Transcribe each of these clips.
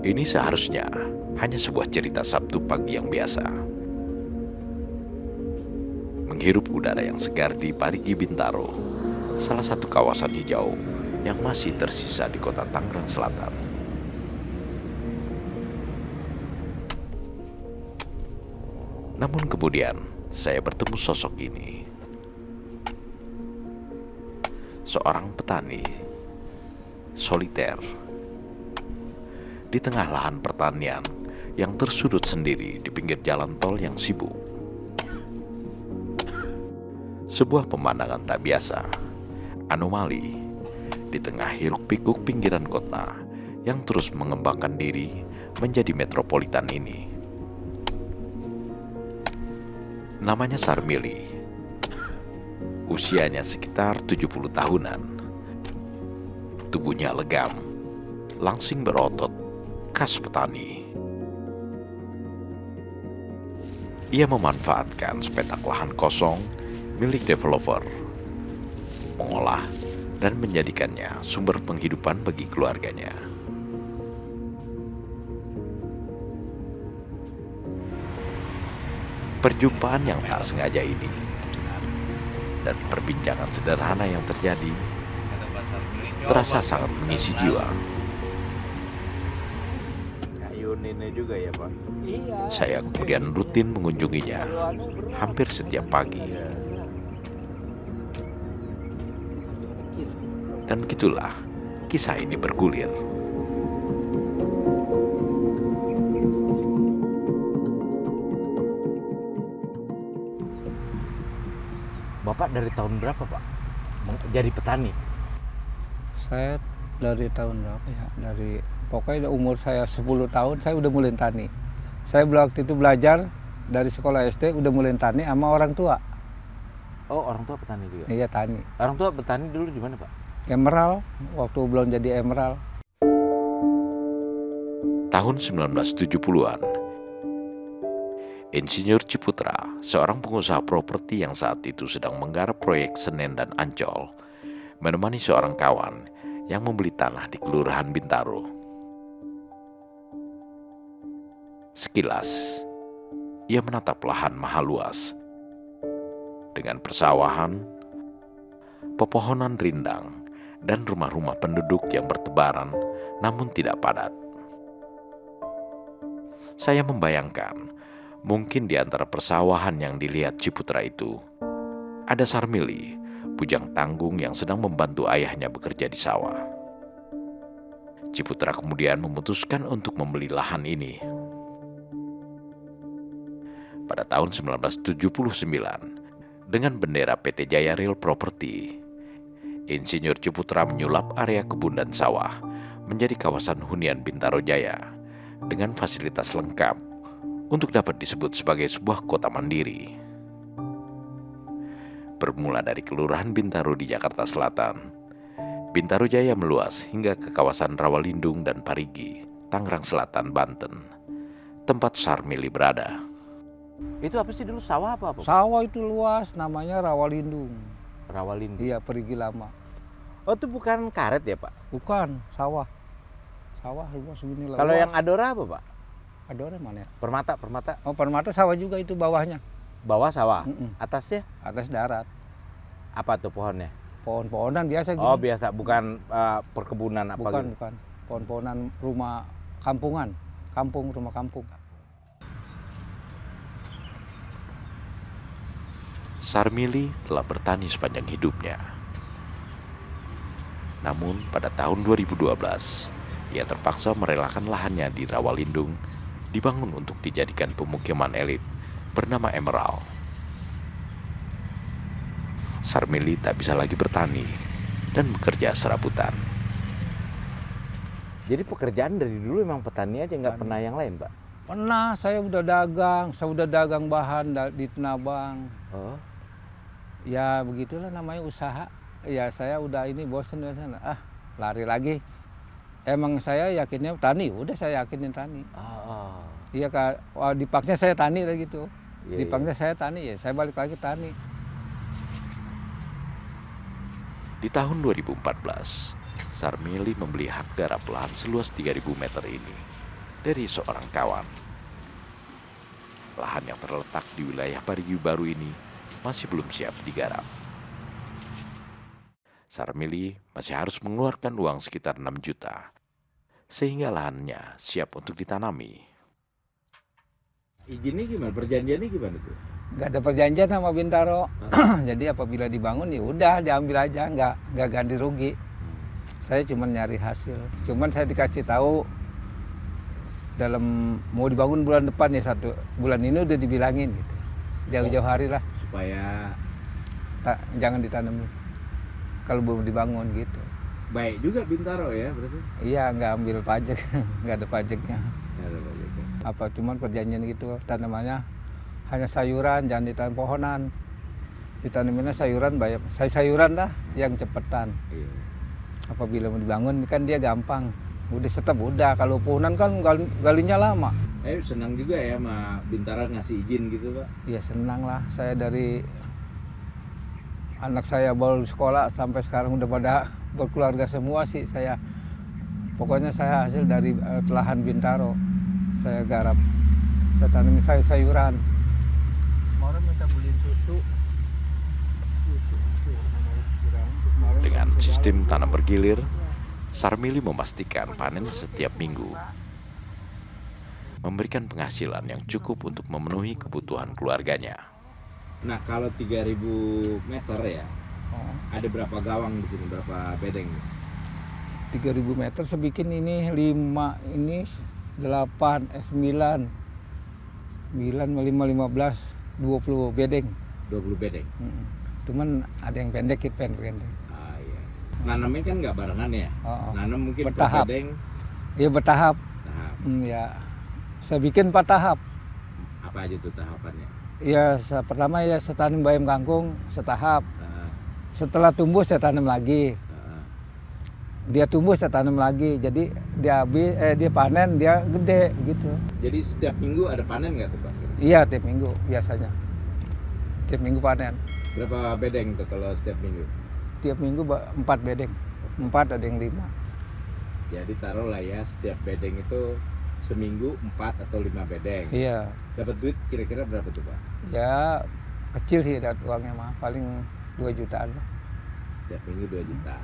Ini seharusnya hanya sebuah cerita Sabtu pagi yang biasa. Menghirup udara yang segar di Parigi Bintaro, salah satu kawasan hijau yang masih tersisa di kota Tangerang Selatan. Namun kemudian saya bertemu sosok ini. Seorang petani soliter di tengah lahan pertanian yang tersudut sendiri di pinggir jalan tol yang sibuk. Sebuah pemandangan tak biasa, anomali di tengah hiruk-pikuk pinggiran kota yang terus mengembangkan diri menjadi metropolitan ini. Namanya Sarmili. Usianya sekitar 70 tahunan. Tubuhnya legam, langsing berotot, khas petani. Ia memanfaatkan sepetak lahan kosong milik developer, mengolah dan menjadikannya sumber penghidupan bagi keluarganya. Perjumpaan yang tak sengaja ini dan perbincangan sederhana yang terjadi terasa sangat mengisi jiwa. Ini juga ya Pak. Saya kemudian rutin mengunjunginya hampir setiap pagi. Dan begitulah kisah ini bergulir. Bapak dari tahun berapa Pak jadi petani? Saya dari tahun berapa ya? Pokoknya umur saya 10 tahun saya udah mulai tani. Saya waktu itu belajar dari sekolah SD udah mulai tani sama orang tua. Oh, orang tua petani juga? Iya, tani. Orang tua petani dulu di mana Pak? Emerald, waktu belum jadi Emerald. Tahun 1970-an, Insinyur Ciputra, seorang pengusaha properti yang saat itu sedang menggarap proyek Senen dan Ancol, menemani seorang kawan yang membeli tanah di Kelurahan Bintaro. Sekilas, ia menatap lahan mahal luas dengan persawahan, pepohonan rindang, dan rumah-rumah penduduk yang bertebaran namun tidak padat. Saya membayangkan mungkin di antara persawahan yang dilihat Ciputra itu ada Sarmili, bujang tanggung yang sedang membantu ayahnya bekerja di sawah. Ciputra kemudian memutuskan untuk membeli lahan ini. Pada tahun 1979, dengan bendera PT Jaya Real Property, Insinyur Ciputra menyulap area kebun dan sawah menjadi kawasan hunian Bintaro Jaya dengan fasilitas lengkap untuk dapat disebut sebagai sebuah kota mandiri. Bermula dari Kelurahan Bintaro di Jakarta Selatan, Bintaro Jaya meluas hingga ke kawasan Rawalindung dan Parigi, Tangerang Selatan, Banten, tempat Sarmili berada. Itu apa sih dulu, sawah apa? Sawah itu luas, namanya Rawalindung. Rawalindung. Iya, Perigi Lama. Oh, itu bukan karet ya Pak? Bukan, sawah. Sawah luas begini lah. Kalau yang Adora apa Pak? Adore mana ya? Permata. Oh, Permata sawah juga itu bawahnya. Bawah sawah, Mm-mm. atasnya Atas darat. apa tuh pohonnya? Pohon-pohonan biasa gini. Oh, biasa, bukan perkebunan apa bukan, gitu? bukan. Pohon-pohonan rumah kampungan. Rumah kampung. Sarmili telah bertani sepanjang hidupnya. Namun pada tahun 2012, ia terpaksa merelakan lahannya di Rawalindung dibangun untuk dijadikan pemukiman elit bernama Emerald. Sarmili tak bisa lagi bertani dan bekerja serabutan. Jadi pekerjaan dari dulu emang petani aja, nggak pernah yang lain Pak? Pernah, saya udah dagang bahan di Tenabang. Oh. Ya begitulah namanya usaha. Ya saya udah ini bosen dari sana. Lari lagi. Emang saya yakinnya tani, udah saya yakinin tani. Iya Kak, dipaksa saya tani lah gitu. Dipaksa saya tani, ya saya balik lagi tani. Di tahun 2014, Sarmili membeli hak garap lahan seluas 3.000 meter ini dari seorang kawan. Lahan yang terletak di wilayah Parigi Baru ini masih belum siap digarap. Sarmili masih harus mengeluarkan uang sekitar 6 juta, sehingga lahannya siap untuk ditanami. Izinnya gimana? Perjanjiannya gimana tuh? Nggak ada perjanjian sama Bintaro. Jadi apabila dibangun ya udah diambil aja, nggak ganti rugi. Saya cuma nyari hasil. Cuman saya dikasih tahu dalam mau dibangun bulan depan ya, 1 bulan ini udah dibilangin gitu. Jauh-jauh hari lah. Supaya Jangan ditanam kalau belum dibangun gitu. baik juga Bintaro ya berarti? Iya, nggak ambil pajak, nggak ada pajaknya. Ya, ada pajaknya. Apa cuman perjanjian gitu, tanamannya hanya sayuran, jangan ditanam pohonan. Ditanaminnya sayuran, bayar sayuran lah yang cepetan. Iya. Apabila mau dibangun kan dia gampang. Udah setep udah, kalau pohonan kan galinya lama. Senang juga ya sama Bintaro ngasih izin gitu Pak? Iya senang lah, saya dari anak saya baru sekolah sampai sekarang udah pada berkeluarga semua sih saya. Pokoknya saya hasil dari lahan Bintaro. Saya garap, saya tanamin sayuran. Kemarin minta beliin susu. Dengan sistem tanam bergilir, Sarmili memastikan panen setiap minggu, memberikan penghasilan yang cukup untuk memenuhi kebutuhan keluarganya. Nah kalau 3.000 meter ya, ada berapa gawang di sini, berapa bedeng? 3.000 meter sebikin ini 5, ini 8, 9, 9, 5, 15, 20 bedeng. 20 bedeng? Cuman ada yang pendek. Ah iya. Nanamnya kan nggak barengan ya? Nanam mungkin bertahap. per bedeng? Iya bertahap. Tahap. Ya, saya bikin 4 tahap. Apa aja tuh tahapannya? Ya, pertama ya saya tanam bayam kangkung setahap. Setelah tumbuh saya tanam lagi. Dia tumbuh saya tanam lagi. Jadi dia panen, dia gede gitu. Jadi setiap minggu ada panen nggak tuh Pak? Iya, tiap minggu biasanya. Tiap minggu panen. Berapa bedeng tuh kalau setiap minggu? Tiap minggu 4 bedeng. 4 ada yang 5. Jadi taruhlah ya setiap bedeng itu seminggu 4 atau 5 bedeng. Iya. Dapat duit kira-kira berapa tuh Pak? Ya kecil sih dapat uangnya mah, paling 2 jutaan lah. Setiap minggu 2 juta.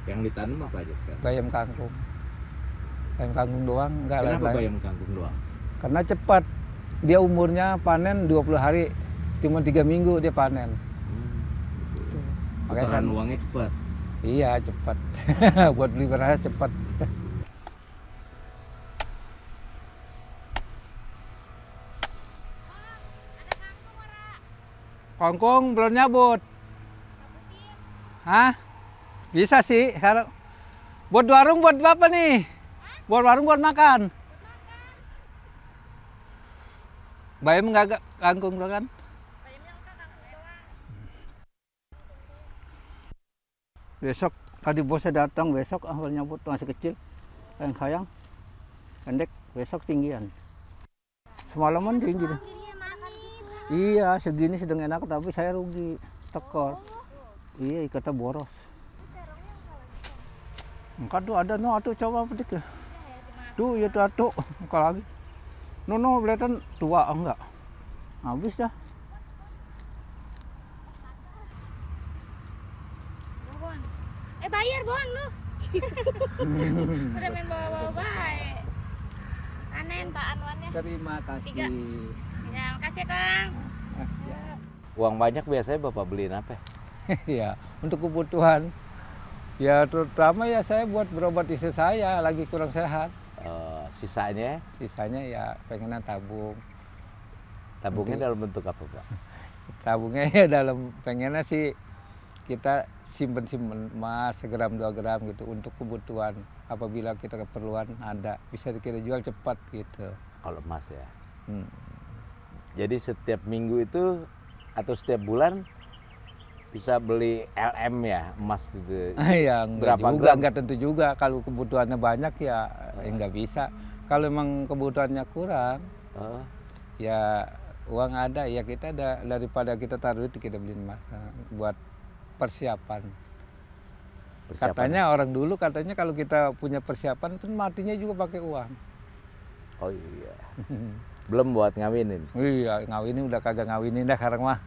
Yang ditanam apa aja sekarang? Bayam kangkung. Bayam kangkung doang, enggak Kenapa lain-lain. bayam kangkung doang? Karena cepat. Dia umurnya panen 20 hari. Cuma 3 minggu dia panen. Gitu. Makanya Putaran uangnya cepat. Iya, cepat. Buat beli beras cepat. Kangkung belum nyabut. Hah? Bisa sih. Buat warung buat apa nih? Buat warung buat makan. Bayam nggak kangkung doang kan? Besok tadi bosnya datang, besok awal nyabut masih kecil. Sayang, pendek, besok tinggian. Semalaman tinggi deh. Iya, segini sedang enak tapi saya rugi, tekor. Iya, ikatnya boros. Enggak tuh ada tuh coba petik ya. Tuh ya tuh atuh, kalau lagi. Kelihatan tua enggak. Habis dah. Bayar Bon lu. Udah main bawa-bawa baik. Panen Pak Anwannya. Terima kasih. 3. Ya, makasih Kang. Uang banyak biasanya Bapak beliin apa? Ya, untuk kebutuhan. Ya terutama ya saya buat berobat istri saya lagi kurang sehat. Sisanya? Sisanya ya pengenan tabung. Tabungnya dalam bentuk apa Pak? Tabungnya ya dalam pengennya sih kita simpen emas 1 gram 2 gram gitu untuk kebutuhan. Apabila kita keperluan ada bisa kita jual cepat gitu. Kalau emas ya. Jadi setiap minggu itu atau setiap bulan bisa beli LM ya, emas itu. Ya enggak berapa juga, gram? enggak tentu juga. Kalau kebutuhannya banyak ya enggak bisa. Kalau memang kebutuhannya kurang, ya uang ada ya kita ada, daripada kita taruh itu kita beli emas buat persiapan. Katanya orang dulu katanya kalau kita punya persiapan kan matinya juga pakai uang. Oh iya. Belum buat ngawinin. Iya, ngawinin udah kagak ngawinin dah sekarang mah.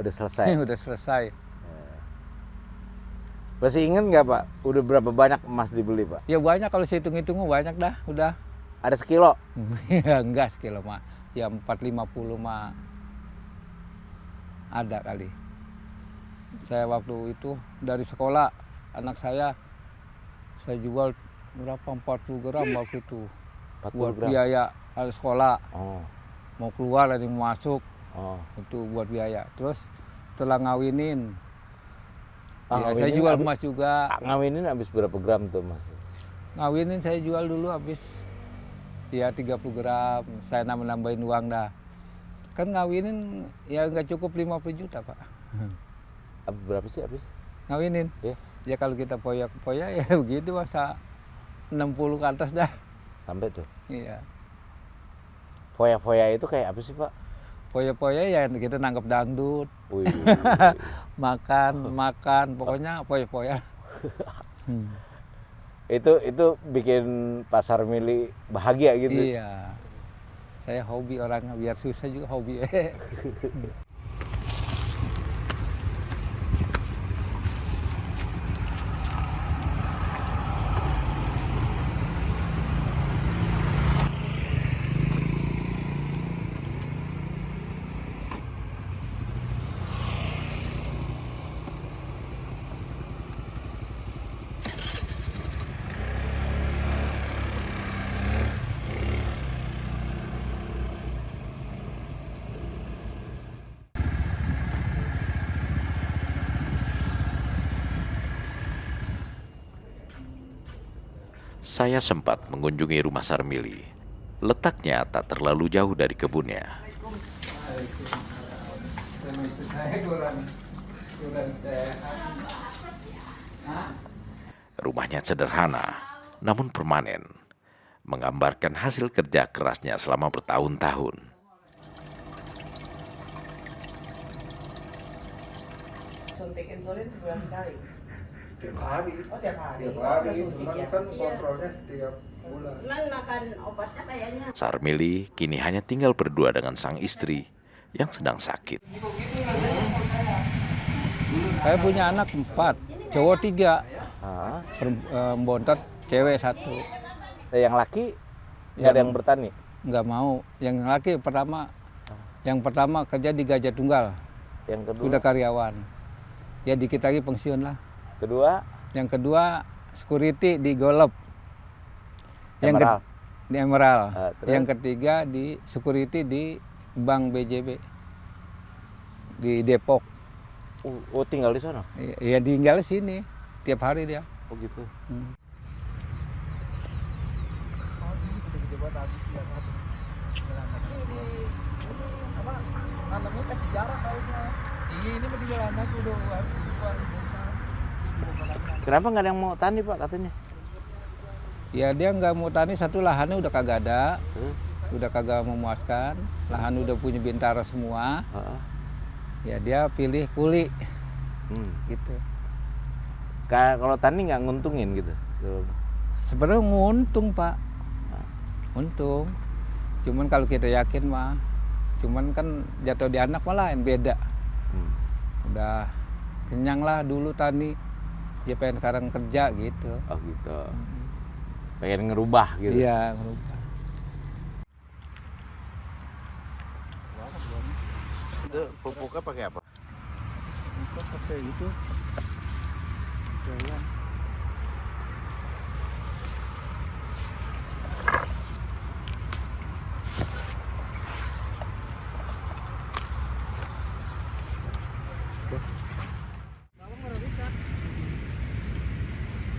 Udah selesai. Udah selesai. Masih inget nggak Pak? Udah berapa banyak emas dibeli Pak? Ya banyak kalau saya hitung-hitung mah banyak dah, udah. Ada sekilo? Ya enggak sekilo mah. Ya 450 mah ada kali. Saya waktu itu dari sekolah anak saya jual berapa 40 gram waktu itu. 40 Buat gram? biaya sekolah. Oh. Mau keluar lagi mau masuk. Oh. Itu buat biaya. Terus setelah ngawinin, ya, saya ngawinin jual emas juga. Ngawinin habis berapa gram tuh Mas? Ngawinin saya jual dulu habis ya 30 gram. Saya nambahin uang dah. Kan ngawinin ya nggak cukup 50 juta Pak. Berapa sih habis? Ngawinin? Iya. Ya kalau kita poya-poya ya begitu masa 60 ke atas dah. Sampai tuh. Iya. Foya-foya itu kayak apa sih Pak? Poya-poya ya kita nangkep dangdut. Wih. makan, pokoknya poya-poya. Itu bikin Pasar Mili bahagia gitu. Iya. Saya hobi orangnya, biar susah juga hobi. Saya sempat mengunjungi rumah Sarmili. Letaknya tak terlalu jauh dari kebunnya. Rumahnya sederhana, namun permanen, menggambarkan hasil kerja kerasnya selama bertahun-tahun. Suntik insulin sebulan sekali. Tiap hari. Oh tiap hari. Tiap hari, Suntik cuman ya? kan Iya. kontrolnya setiap bulan. Cuman makan obatnya kayaknya. Sarmili kini hanya tinggal berdua dengan sang istri yang sedang sakit. Saya punya anak 4, cowok 3, Ah. bontot cewek 1. Yang laki nggak ada yang bertani. Nggak mau. Yang laki yang pertama kerja di Gajah Tunggal, Yang kedua. udah karyawan. Ya dikit lagi pensiun lah. Kedua. Yang kedua security di Golep. Emerald. Di Emerald. Terus? Yang ketiga di security di Bank BJB di Depok. Oh tinggal di sana. Ya tinggal sini tiap hari dia. Oh gitu. Nanamnya ke sejarah kayaknya. Iya ini mah tinggal anak udah Kenapa nggak ada yang mau tani Pak katanya? Ya dia nggak mau tani, satu lahannya udah kagak ada, Terus? udah kagak memuaskan, lahan udah punya bintara semua. Heeh. Ya dia pilih kuli gitu. Kalau tani nggak nguntungin gitu. Sebenarnya nguntung Pak, untung. Cuman kalau kita yakin mah, cuman kan jatuh di anak malah yang beda. Udah kenyang lah dulu tani, dia pengen sekarang kerja gitu. Oh gitu. Pengen ngerubah gitu. Iya ngerubah. Itu pupuknya pakai apa? Pakai itu. Jalan.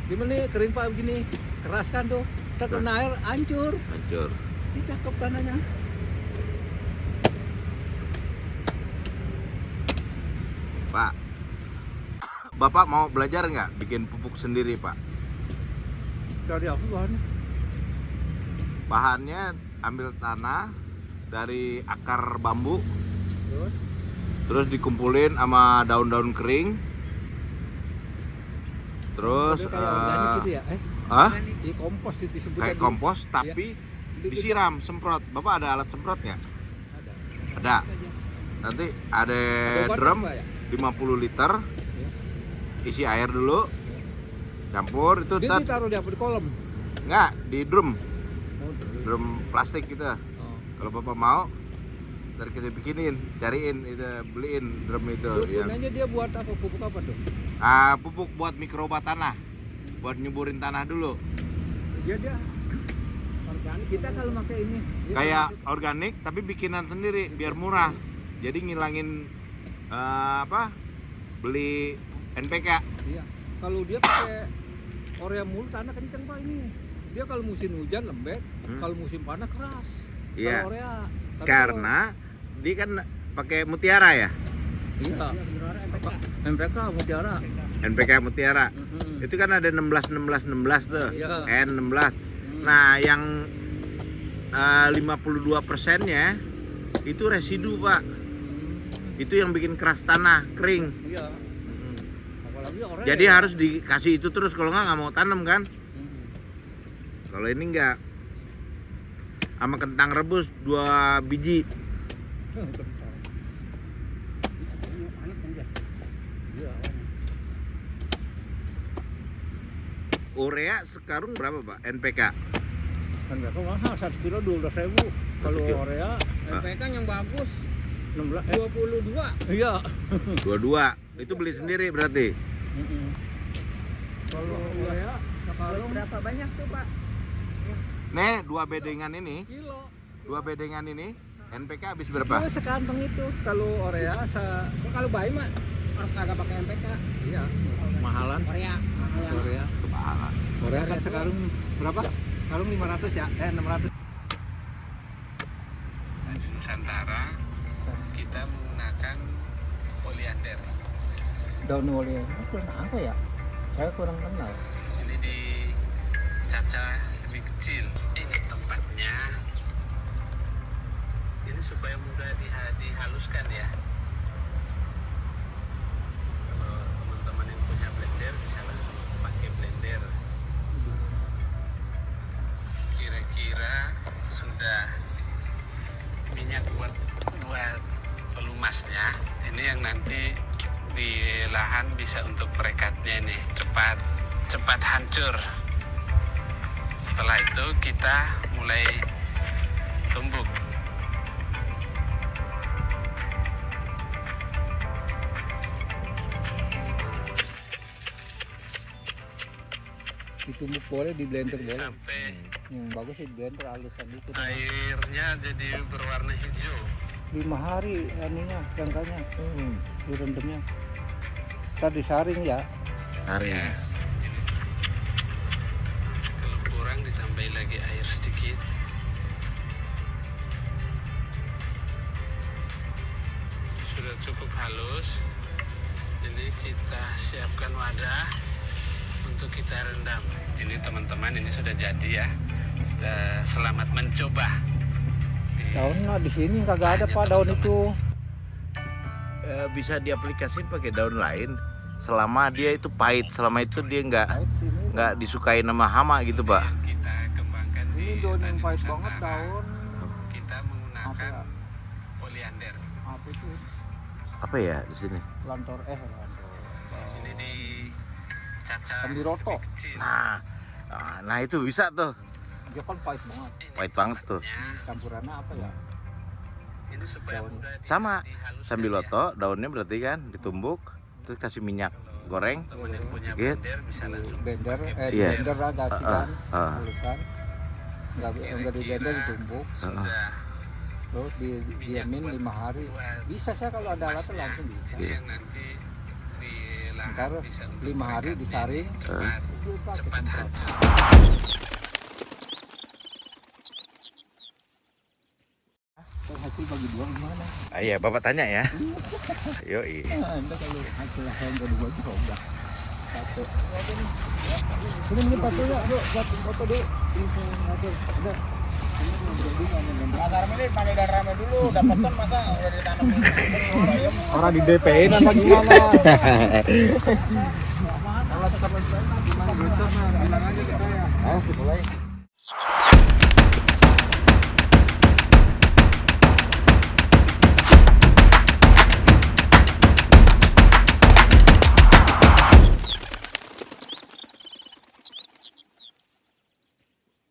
Gimana nih kering Pak begini, keras kan tuh, terkena air hancur, Hancur. ini cakep tanahnya. Pak, Bapak mau belajar nggak bikin pupuk sendiri Pak? Dari aku bahannya. Bahannya ambil tanah dari akar bambu, Terus terus dikumpulin sama daun-daun kering, terus kayak organik gitu ya? hah? Di kompos itu disebutnya. Kayak dulu. kompos tapi disiram, semprot. Bapak ada alat semprot nggak? Ada. Nanti ada drum 50 liter, isi air dulu, campur itu Dia ditaruh di apa, di kolam? nggak di drum plastik gitu. Kalau bapak mau, ntar kita bikinin, cariin itu, beliin drum itu. Gunanya dia buat apa, pupuk apa tuh? Pupuk buat mikroba tanah, buat nyuburin tanah dulu. Dia organik. Kita kalau pakai ini Kayak organik tapi bikinan sendiri biar murah. Jadi ngilangin beli NPK. Iya. Kalau dia pakai urea mulu tanah kenceng Pak ini. Dia kalau musim hujan lembek, kalau musim panas keras. Iya. Kalau urea. Karena dia kan pakai mutiara ya. Iya. MPK mutiara. NPK mutiara. Itu kan ada 16 tuh. Iya. N16. Nah, yang 52%-nya itu residu, Pak. Itu yang bikin keras tanah, kering. Iya. Apalagi urea. Jadi harus dikasih itu terus, kalau nggak mau tanam kan. Kalau ini nggak. Sama kentang rebus 2 biji. Urea sekarang berapa, Pak? NPK? NPK mahal, 1 kilo 12.000. Kalau kilo. urea NPK yang bagus 22. Iya. 22. Itu beli sendiri berarti. Kalau urea sekarang Berapa banyak tuh Pak? Nih, 2 bedengan ini, kilo. 2 bedengan ini NPK habis berapa? Kilo sekantong itu. Kalau urea kalau bayi mah harus kagak pakai NPK. iya, mahalan. Korea Urea. Kemahalan. Urea kan sekarang berapa? Sekarang 500 ya? 600. Di Nusantara kita menggunakan oleander. Daun urea itu kurang apa ya? Saya kurang kenal. Ini dicaca lebih kecil. Ini tempatnya. Ini supaya mudah dihaluskan ya. Kalau teman-teman yang punya blender bisa langsung pakai blender. Kira-kira sudah minyak buat pelumasnya. Ini yang nanti di lahan bisa untuk perekatnya ini cepat hancur. Setelah itu kita mulai tumbuk. Ditumbuk boleh, di blender boleh. Sampai Yang bagus sih blender halusan itu. airnya jadi berwarna hijau. 5 hari aninya, jangkanya. Direndamnya. Ntar disaring ya. Hari. Ya, ini kalau kurang ditambahin lagi air sedikit. Sudah cukup halus. Ini kita siapkan wadah untuk kita rendam. Ini teman-teman, ini sudah jadi ya. Selamat mencoba. Daunnya di sini kagak ada Pak daun itu. Bisa diaplikasikan pakai daun lain selama dia itu pahit, selama itu dia nggak disukai nama hama gitu, Pak. Yang kita kembangkan Ini di daun yang Tani pahit Nusantara, banget daun. kita Apa menggunakan ya? oleander. Apa itu? Apa ya di sini? Lantor. Ini dicaca Ambiroto. lebih kecil. Nah itu bisa tuh, Dia kan pahit banget. Ini pahit banget tuh. tempatnya. Campurannya apa ya? Ini supaya Daun. mudah Sama dihaluskan sambiloto, daunnya berarti kan ditumbuk, terus kasih minyak goreng. ya. Teman yang punya Dikit. blender bisa langsung Blender, Iya. blender lah gasikan, Heeh. halusan. Enggak di blender, ditumbuk. sudah. Terus diamin 5 hari. Bisa saya kalau ada alatnya langsung bisa. Ini yang nanti di lahan Ntar bisa untuk 5 hari perekatnya disaring. cepat Itu pakai cepat semprot. hancur. Hasil bagi dua gimana? Iya, Bapak tanya ya. Yoi. Anda kalau hasil yang kedua itu udah satu. Ini foto ya, yuk buat foto dulu. Udah. Agar milih pakai dan rame dulu, udah pesen masa udah ditanam dulu. Orang di DP-in apa gimana? Kalau tetap gimana bocor bilang aja kita ya. Mulai.